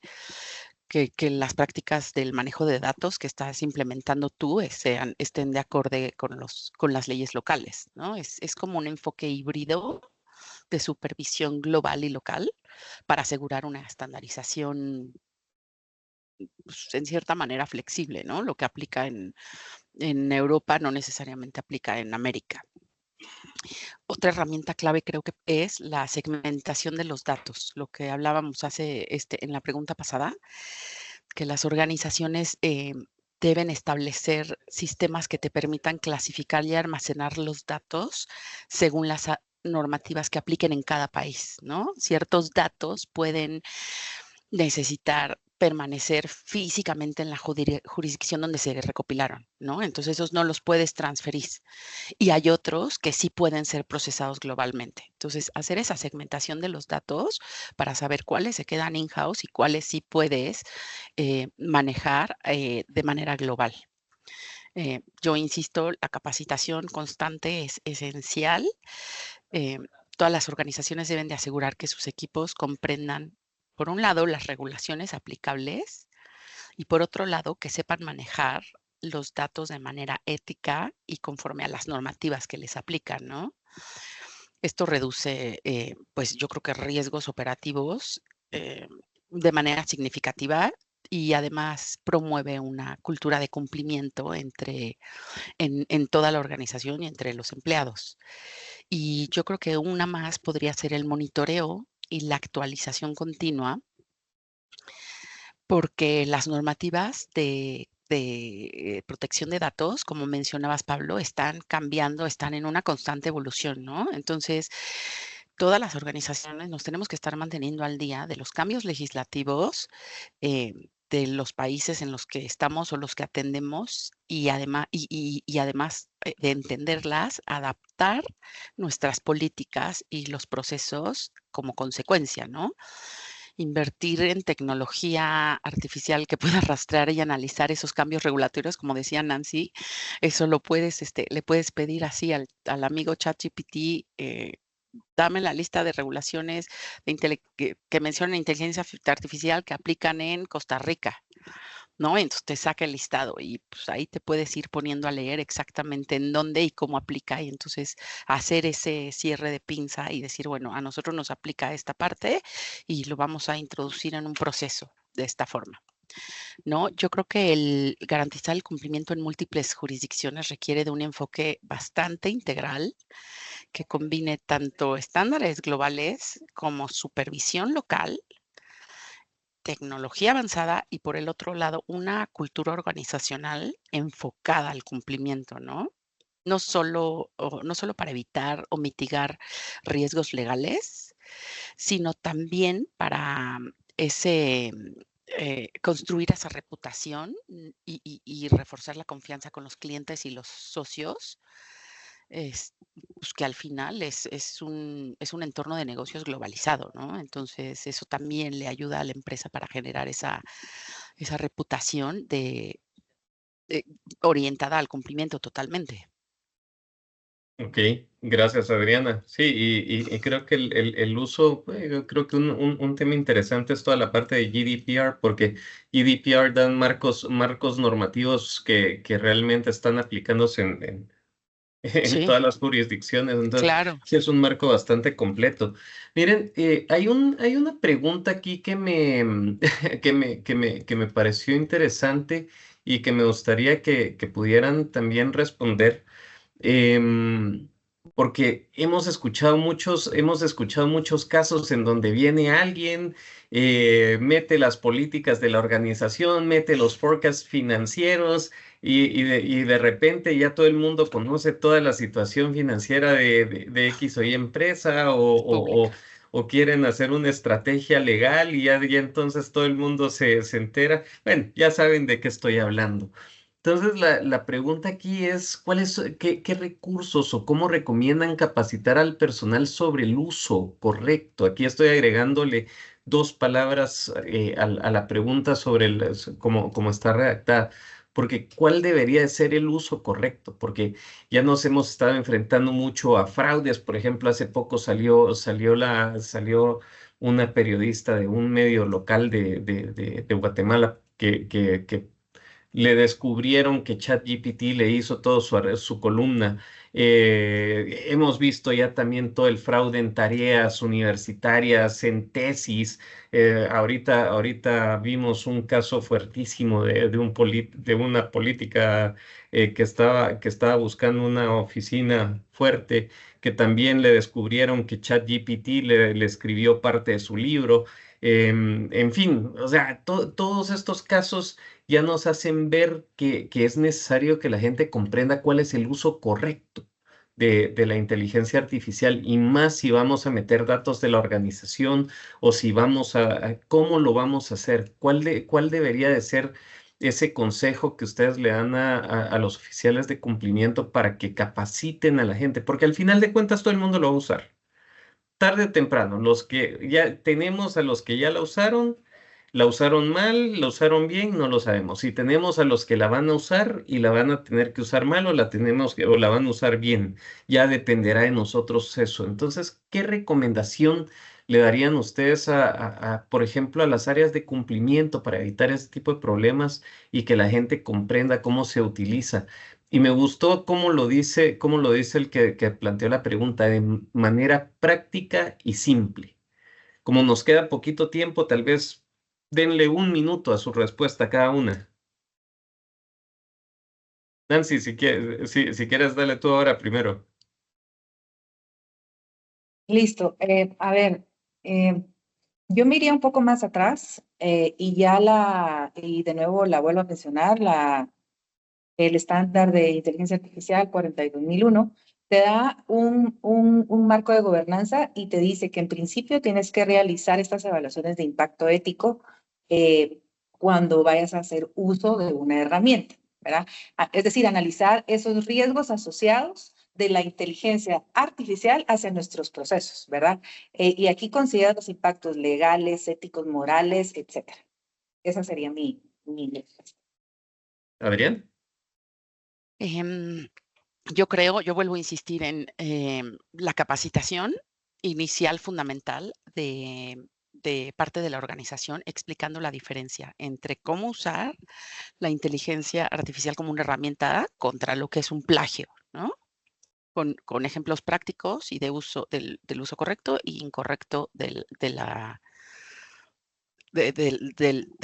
las prácticas del manejo de datos que estás implementando tú estén de acorde con las leyes locales, ¿no? Es como un enfoque híbrido de supervisión global y local para asegurar una estandarización, pues, en cierta manera flexible, ¿no? Lo que aplica en Europa no necesariamente aplica en América. Otra herramienta clave creo que es la segmentación de los datos, lo que hablábamos en la pregunta pasada, que las organizaciones deben establecer sistemas que te permitan clasificar y almacenar los datos según las normativas que apliquen en cada país, ¿no? Ciertos datos pueden necesitar permanecer físicamente en la jurisdicción donde se recopilaron, ¿no? Entonces esos no los puedes transferir. Y hay otros que sí pueden ser procesados globalmente. Entonces, hacer esa segmentación de los datos para saber cuáles se quedan in-house y cuáles sí puedes manejar de manera global. Yo insisto, la capacitación constante es esencial. Todas las organizaciones deben de asegurar que sus equipos comprendan, por un lado, las regulaciones aplicables y por otro lado, que sepan manejar los datos de manera ética y conforme a las normativas que les aplican, ¿no? Esto reduce, pues yo creo que riesgos operativos de manera significativa y además promueve una cultura de cumplimiento en toda la organización y entre los empleados. Y yo creo que una más podría ser el monitoreo y la actualización continua, porque las normativas de protección de datos, como mencionabas, Pablo, están cambiando, están en una constante evolución, ¿no? Entonces, todas las organizaciones nos tenemos que estar manteniendo al día de los cambios legislativos de los países en los que estamos o los que atendemos y además de entenderlas, adaptar nuestras políticas y los procesos como consecuencia, ¿no? Invertir en tecnología artificial que pueda rastrear y analizar esos cambios regulatorios, como decía Nancy, eso lo puedes, le puedes pedir así al amigo ChatGPT, dame la lista de regulaciones que mencionan inteligencia artificial que aplican en Costa Rica, ¿no? Entonces te saca el listado y pues ahí te puedes ir poniendo a leer exactamente en dónde y cómo aplica y entonces hacer ese cierre de pinza y decir, bueno, a nosotros nos aplica esta parte y lo vamos a introducir en un proceso de esta forma, ¿no? Yo creo que el garantizar el cumplimiento en múltiples jurisdicciones requiere de un enfoque bastante integral que combine tanto estándares globales como supervisión local, tecnología avanzada y por el otro lado una cultura organizacional enfocada al cumplimiento, ¿no? No solo para evitar o mitigar riesgos legales, sino también para construir esa reputación y reforzar la confianza con los clientes y los socios, pues que al final es un entorno de negocios globalizado, ¿no? Entonces, eso también le ayuda a la empresa para generar esa reputación de orientada al cumplimiento totalmente. Ok, gracias Adriana. Sí, y creo que el uso, yo creo que un tema interesante es toda la parte de GDPR, porque GDPR dan marcos normativos que realmente están aplicándose en Sí, todas las jurisdicciones. Entonces, claro. sí es un marco bastante completo. Miren, hay una pregunta aquí que que me pareció interesante y que me gustaría que pudieran también responder. Em, Porque hemos escuchado muchos casos en donde viene alguien, mete las políticas de la organización, mete los forecasts financieros y de repente ya todo el mundo conoce toda la situación financiera de X o Y empresa Pública. o quieren hacer una estrategia legal y ya entonces todo el mundo se entera. Bueno, ya saben de qué estoy hablando. Entonces, la pregunta aquí es, qué recursos o cómo recomiendan capacitar al personal sobre el uso correcto? Aquí estoy agregándole dos palabras a la pregunta sobre cómo está redactada, porque ¿cuál debería de ser el uso correcto? Porque ya nos hemos estado enfrentando mucho a fraudes. Por ejemplo, hace poco salió una periodista de un medio local de Guatemala que le descubrieron que ChatGPT le hizo todo su columna. Hemos visto ya también todo el fraude en tareas universitarias, en tesis. Ahorita vimos un caso fuertísimo de una política que estaba buscando una oficina fuerte, que también le descubrieron que ChatGPT le escribió parte de su libro. En fin, o sea, todos estos casos ya nos hacen ver que es necesario que la gente comprenda cuál es el uso correcto de la inteligencia artificial y más si vamos a meter datos de la organización o si cómo lo vamos a hacer, cuál debería de ser ese consejo que ustedes le dan a los oficiales de cumplimiento para que capaciten a la gente, porque al final de cuentas todo el mundo lo va a usar tarde o temprano. Los que ya tenemos a los que ya la usaron mal, la usaron bien, no lo sabemos. Si tenemos a los que la van a usar y la van a tener que usar mal o la van a usar bien, ya dependerá de nosotros eso. Entonces, ¿qué recomendación le darían ustedes por ejemplo, a las áreas de cumplimiento para evitar este tipo de problemas y que la gente comprenda cómo se utiliza? Y me gustó cómo lo dice el que planteó la pregunta de manera práctica y simple. Como nos queda poquito tiempo, tal vez denle un minuto a su respuesta a cada una. Nancy, si quieres, dale tú ahora primero. Listo. A ver, yo me iría un poco más atrás y de nuevo la vuelvo a mencionar, el estándar de inteligencia artificial 42001 te da un marco de gobernanza y te dice que en principio tienes que realizar estas evaluaciones de impacto ético cuando vayas a hacer uso de una herramienta, ¿verdad? Es decir, analizar esos riesgos asociados de la inteligencia artificial hacia nuestros procesos, ¿verdad? Y aquí considera los impactos legales, éticos, morales, etcétera. Esa sería mi respuesta. Adrián. Em, yo vuelvo a insistir en la capacitación inicial fundamental de parte de la organización, explicando la diferencia entre cómo usar la inteligencia artificial como una herramienta contra lo que es un plagio, ¿no? Con ejemplos prácticos y del uso correcto e incorrecto de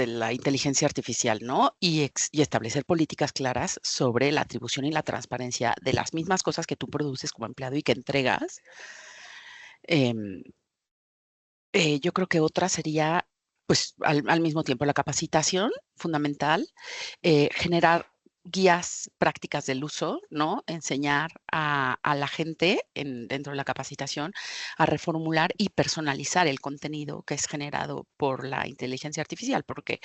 la inteligencia artificial, ¿no? Y establecer políticas claras sobre la atribución y la transparencia de las mismas cosas que tú produces como empleado y que entregas. Em, yo creo que otra sería, pues, al mismo tiempo la capacitación fundamental, generar guías prácticas del uso, ¿no? Enseñar a la gente dentro de la capacitación a reformular y personalizar el contenido que es generado por la inteligencia artificial, porque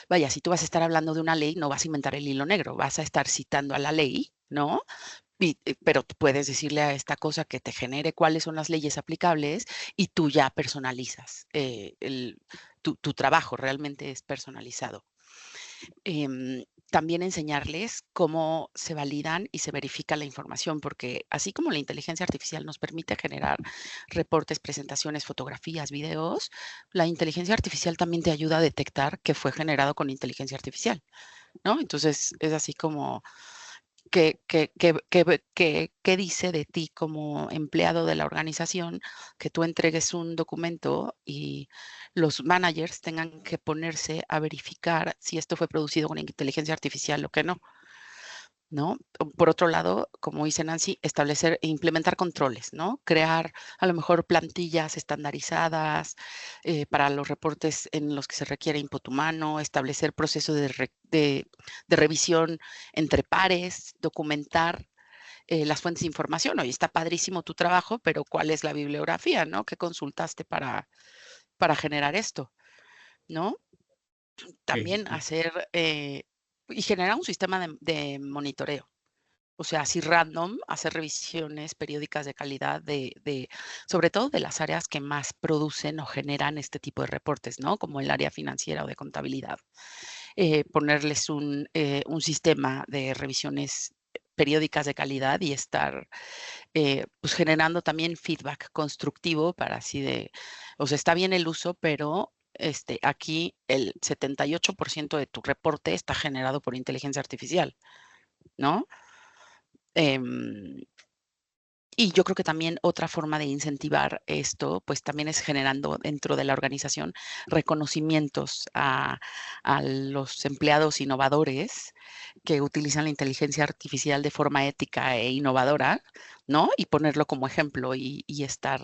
vaya, si tú vas a estar hablando de una ley, no vas a inventar el hilo negro, vas a estar citando a la ley, ¿no? Pero tú puedes decirle a esta cosa que te genere cuáles son las leyes aplicables y tú ya personalizas. Tu trabajo realmente es personalizado. También enseñarles cómo se validan y se verifica la información, porque así como la inteligencia artificial nos permite generar reportes, presentaciones, fotografías, videos, la inteligencia artificial también te ayuda a detectar que fue generado con inteligencia artificial, ¿no? Entonces es así como ¿Qué dice de ti como empleado de la organización que tú entregues un documento y los managers tengan que ponerse a verificar si esto fue producido con inteligencia artificial o que no? ¿No? Por otro lado, como dice Nancy, establecer e implementar controles, ¿no? Crear a lo mejor plantillas estandarizadas para los reportes en los que se requiere input humano, establecer procesos de revisión entre pares, documentar las fuentes de información. Oye, está padrísimo tu trabajo, pero ¿cuál es la bibliografía, no? ¿Qué consultaste para generar esto, no? También hacer y generar un sistema de monitoreo. O sea, así random, hacer revisiones periódicas de calidad sobre todo de las áreas que más producen o generan este tipo de reportes, ¿no? Como el área financiera o de contabilidad. Ponerles un sistema de revisiones periódicas de calidad y estar pues generando también feedback constructivo para así o sea, está bien el uso, pero aquí el 78% de tu reporte está generado por inteligencia artificial, ¿no? Y yo creo que también otra forma de incentivar esto, pues también es generando dentro de la organización reconocimientos a los empleados innovadores que utilizan la inteligencia artificial de forma ética e innovadora, ¿no? Y ponerlo como ejemplo y estar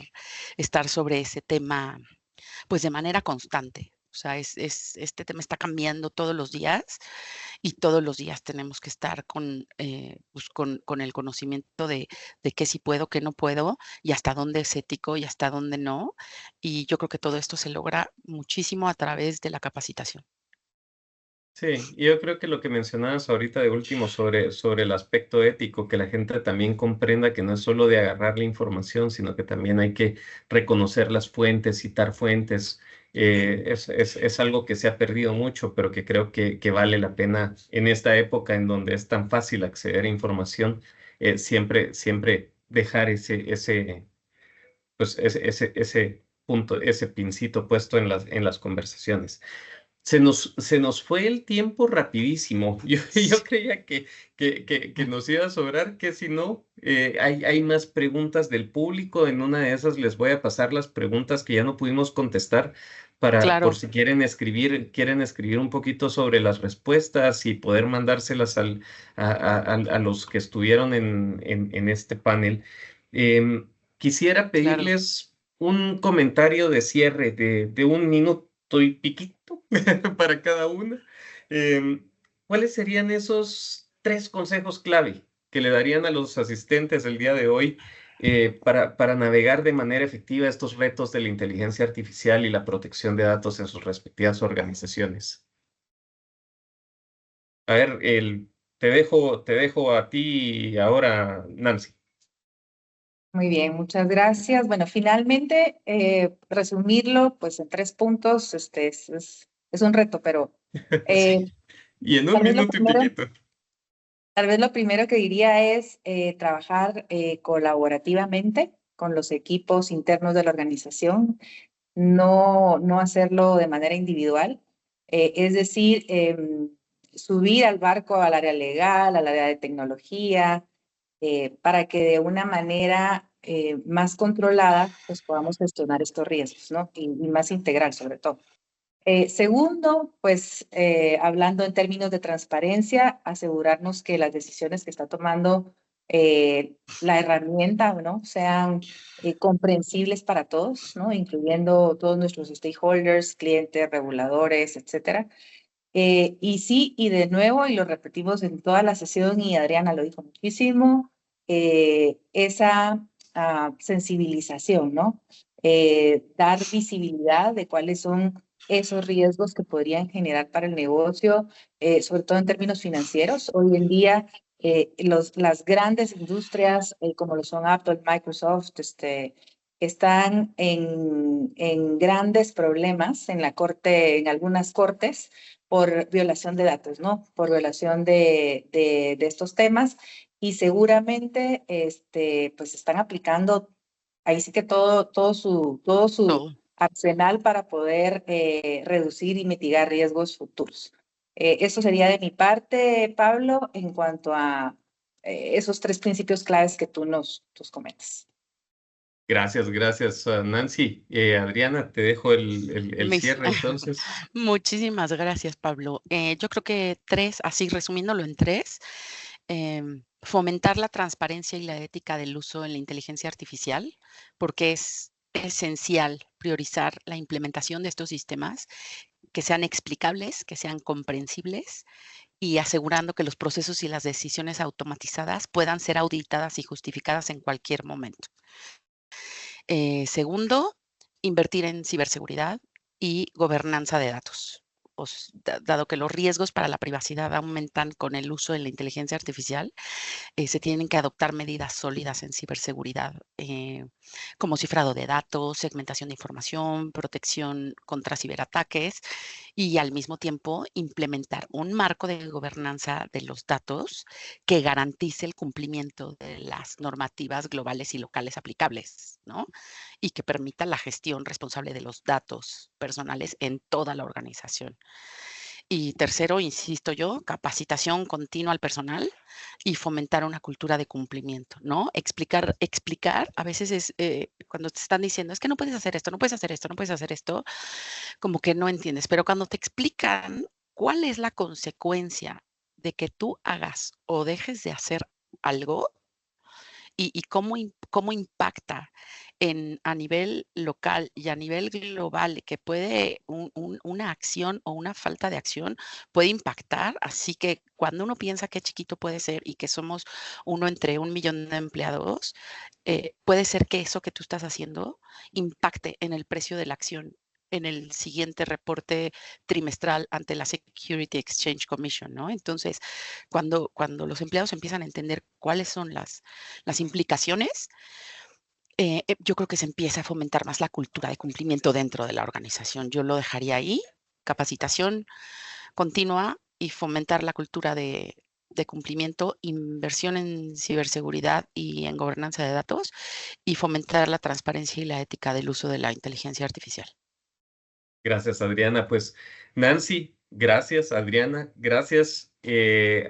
sobre ese tema pues de manera constante. O sea, este tema está cambiando todos los días y todos los días tenemos que estar pues con el conocimiento de qué sí puedo, qué no puedo y hasta dónde es ético y hasta dónde no. Y yo creo que todo esto se logra muchísimo a través de la capacitación. Sí, y yo creo que lo que mencionabas ahorita de último sobre el aspecto ético, que la gente también comprenda que no es solo de agarrar la información, sino que también hay que reconocer las fuentes, citar fuentes, es algo que se ha perdido mucho, pero que creo que vale la pena en esta época en donde es tan fácil acceder a información, siempre dejar ese punto, ese pincito puesto en las conversaciones. Se nos fue el tiempo rapidísimo. Yo creía que nos iba a sobrar, que si no, hay más preguntas del público. En una de esas les voy a pasar las preguntas que ya no pudimos contestar por Claro, si quieren escribir un poquito sobre las respuestas y poder mandárselas a los que estuvieron en este panel. Quisiera claro. pedirles un comentario de cierre de un minuto y piquito para cada una. ¿Cuáles serían esos 3 consejos clave que le darían a los asistentes el día de hoy para navegar de manera efectiva estos retos de la inteligencia artificial y la protección de datos en sus respectivas organizaciones? A ver, te dejo a ti ahora, Nancy. Muy bien, muchas gracias. Bueno, finalmente, resumirlo pues en 3 puntos, es un reto, pero Sí. eh, Y en un tal vez lo minuto y primero, piquito. tal vez lo primero que diría es trabajar colaborativamente con los equipos internos de la organización, no hacerlo de manera individual, es decir, subir al barco al área legal, al área de tecnología, para que de una manera más controlada pues podamos gestionar estos riesgos, ¿no? Y más integral sobre todo. Segundo, pues hablando en términos de transparencia, asegurarnos que las decisiones que está tomando la herramienta, ¿no? Sean comprensibles para todos, ¿no? Incluyendo todos nuestros stakeholders, clientes, reguladores, etcétera. Y sí, y de nuevo, y lo repetimos en toda la sesión, y Adriana lo dijo muchísimo, esa sensibilización, ¿no? Dar visibilidad de cuáles son esos riesgos que podrían generar para el negocio, sobre todo en términos financieros. Hoy en día, las grandes industrias, como lo son Apple, Microsoft, están en grandes problemas en la corte, en algunas cortes, por violación de datos, ¿no? Por violación de estos temas y seguramente, pues están aplicando ahí sí que todo su Todo. arsenal para poder reducir y mitigar riesgos futuros. Eso sería de mi parte, Pablo, en cuanto a esos 3 principios claves que tú nos comentas. Gracias, Nancy. Adriana, te dejo el cierre entonces. Muchísimas gracias, Pablo. Yo creo que 3, así resumiéndolo en 3, fomentar la transparencia y la ética del uso en la inteligencia artificial, porque es esencial priorizar la implementación de estos sistemas que sean explicables, que sean comprensibles y asegurando que los procesos y las decisiones automatizadas puedan ser auditadas y justificadas en cualquier momento. Segundo, invertir en ciberseguridad y gobernanza de datos. Dado que los riesgos para la privacidad aumentan con el uso de la inteligencia artificial, se tienen que adoptar medidas sólidas en ciberseguridad, como cifrado de datos, segmentación de información, protección contra ciberataques y al mismo tiempo implementar un marco de gobernanza de los datos que garantice el cumplimiento de las normativas globales y locales aplicables, ¿no? Y que permita la gestión responsable de los datos personales en toda la organización. Y tercero, insisto yo, capacitación continua al personal y fomentar una cultura de cumplimiento, ¿no? Explicar, a veces es cuando te están diciendo, es que no puedes hacer esto, no puedes hacer esto, no puedes hacer esto, como que no entiendes, pero cuando te explican cuál es la consecuencia de que tú hagas o dejes de hacer algo y cómo impacta a nivel local y a nivel global, que puede una acción o una falta de acción puede impactar. Así que cuando uno piensa qué chiquito puede ser y que somos uno entre 1 millón de empleados, puede ser que eso que tú estás haciendo impacte en el precio de la acción en el siguiente reporte trimestral ante la Security Exchange Commission, ¿no? Entonces, cuando los empleados empiezan a entender cuáles son las implicaciones, yo creo que se empieza a fomentar más la cultura de cumplimiento dentro de la organización. Yo lo dejaría ahí, capacitación continua y fomentar la cultura de cumplimiento, inversión en ciberseguridad y en gobernanza de datos y fomentar la transparencia y la ética del uso de la inteligencia artificial. Gracias, Adriana. Pues, Nancy, gracias, Adriana, gracias.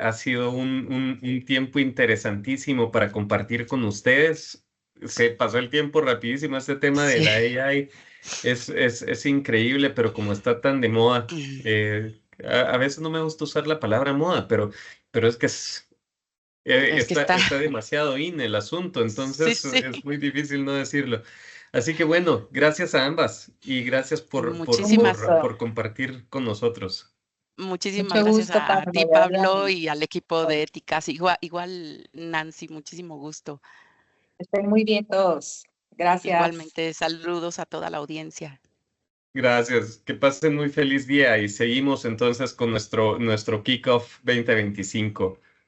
Ha sido un tiempo interesantísimo para compartir con ustedes. Se pasó el tiempo rapidísimo. Este tema de la AI es increíble, pero como está tan de moda, a veces no me gusta usar la palabra moda, pero es que está demasiado in el asunto, entonces Sí. es muy difícil no decirlo. Así que bueno, gracias a ambas y gracias por compartir con nosotros. Muchísimas gracias a ti, Pablo, y al equipo de Éticas. Igual, Nancy, muchísimo gusto. Estén muy bien todos. Gracias. Igualmente, saludos a toda la audiencia. Gracias, que pasen muy feliz día y seguimos entonces con nuestro Kickoff 2025.